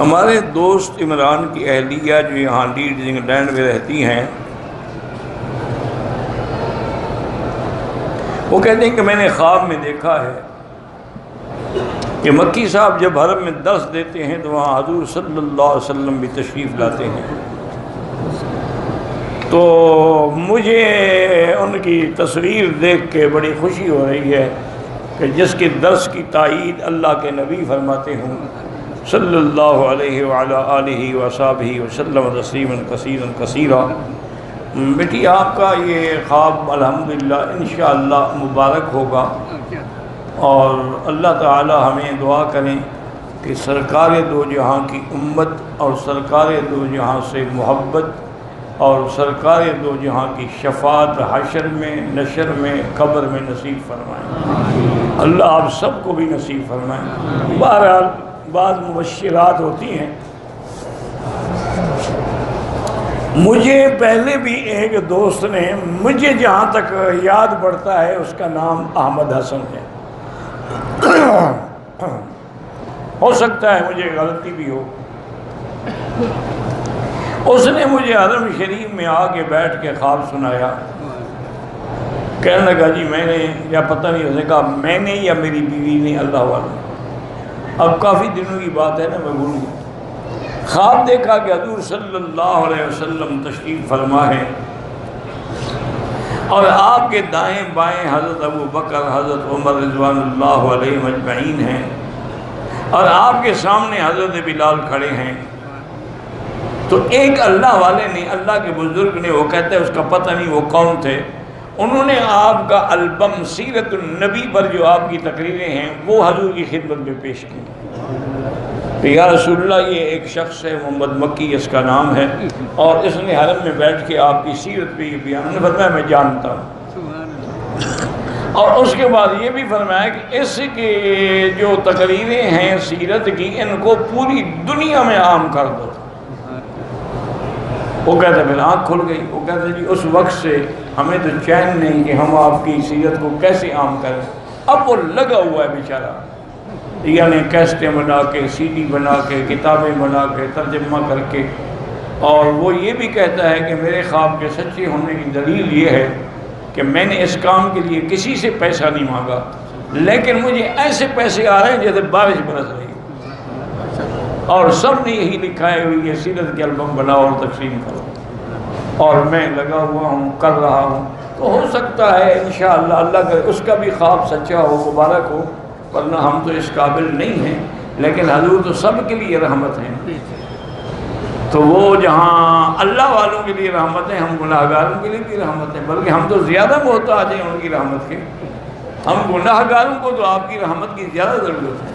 ہمارے دوست عمران کی اہلیہ جو یہاں لیڈز انگلینڈ میں رہتی ہیں، وہ کہتے ہیں کہ میں نے خواب میں دیکھا ہے کہ مکی صاحب جب حرم میں درس دیتے ہیں تو وہاں حضور صلی اللہ علیہ وسلم بھی تشریف لاتے ہیں۔ تو مجھے ان کی تصویر دیکھ کے بڑی خوشی ہو رہی ہے کہ جس کے درس کی تائید اللہ کے نبی فرماتے ہوں صلی اللہ علیہ وعلی آلہ وصحبہ وسلم تسلیما کثیرا کثیرا۔ بیٹی آپ کا یہ خواب الحمدللہ انشاءاللہ مبارک ہوگا، اور اللہ تعالی ہمیں دعا کریں کہ سرکار دو جہاں کی امت اور سرکار دو جہاں سے محبت اور سرکار دو جہاں کی شفاعت حشر میں، نشر میں، قبر میں نصیب فرمائیں۔ اللہ آپ سب کو بھی نصیب فرمائیں۔ بہرحال بعض مبشرات ہوتی ہیں۔ مجھے پہلے بھی ایک دوست نے، مجھے جہاں تک یاد پڑتا ہے اس کا نام احمد حسن ہے، ہو سکتا ہے مجھے غلطی بھی ہو، اس نے مجھے حرم شریف میں آ کے بیٹھ کے خواب سنایا۔ کہنے لگا جی میں نے، یا پتہ نہیں، اس نے کہا میں نے یا میری بیوی نے، اللہ والا، اب کافی دنوں کی بات ہے نا، میں بھول گیا۔ خواب دیکھا کہ حضور صلی اللہ علیہ وسلم تشریف فرما ہے اور آپ کے دائیں بائیں حضرت ابو بکر، حضرت عمر رضوان اللہ علیہم اجمعین ہیں، اور آپ کے سامنے حضرت بلال کھڑے ہیں۔ تو ایک اللہ والے نے، اللہ کے بزرگ نے، وہ کہتے ہیں اس کا پتہ نہیں وہ کون تھے، انہوں نے آپ کا البم سیرت النبی پر جو آپ کی تقریریں ہیں وہ حضور کی خدمت میں پیش کی کہ یا رسول اللہ یہ ایک شخص ہے محمد مکی اس کا نام ہے، اور اس نے حرم میں بیٹھ کے آپ کی سیرت پہ یہ بیان فرمایا، میں جانتا ہوں۔ اور اس کے بعد یہ بھی فرمایا کہ اس کے جو تقریریں ہیں سیرت کی، ان کو پوری دنیا میں عام کر دو۔ وہ کہتے پھر آنکھ کھل گئی، وہ کہتے جی اس وقت سے ہمیں تو چین نہیں کہ ہم آپ کی سیرت کو کیسے عام کریں۔ اب وہ لگا ہوا ہے بیچارہ، یعنی کیسٹیں بنا کے، سی ڈی بنا کے، کتابیں بنا کے، ترجمہ کر کے، اور وہ یہ بھی کہتا ہے کہ میرے خواب کے سچے ہونے کی دلیل یہ ہے کہ میں نے اس کام کے لیے کسی سے پیسہ نہیں مانگا، لیکن مجھے ایسے پیسے آ رہے ہیں جیسے بارش برس رہی ہے، اور سب نے یہی لکھا ہے یہ سیرت کے البم بناؤ اور تقسیم کرو، اور میں لگا ہوا ہوں، کر رہا ہوں۔ تو ہو سکتا ہے انشاءاللہ اللہ کا اس کا بھی خواب سچا ہو، مبارک ہو، ورنہ ہم تو اس قابل نہیں ہیں، لیکن حضور تو سب کے لیے رحمت ہیں۔ تو وہ جہاں اللہ والوں کے لیے رحمت ہیں، ہم گناہ گاروں کے لیے بھی رحمت ہیں، بلکہ ہم تو زیادہ محتاج ہیں ان کی رحمت کے۔ ہم گناہ گاروں کو تو آپ کی رحمت کی زیادہ ضرورت ہے۔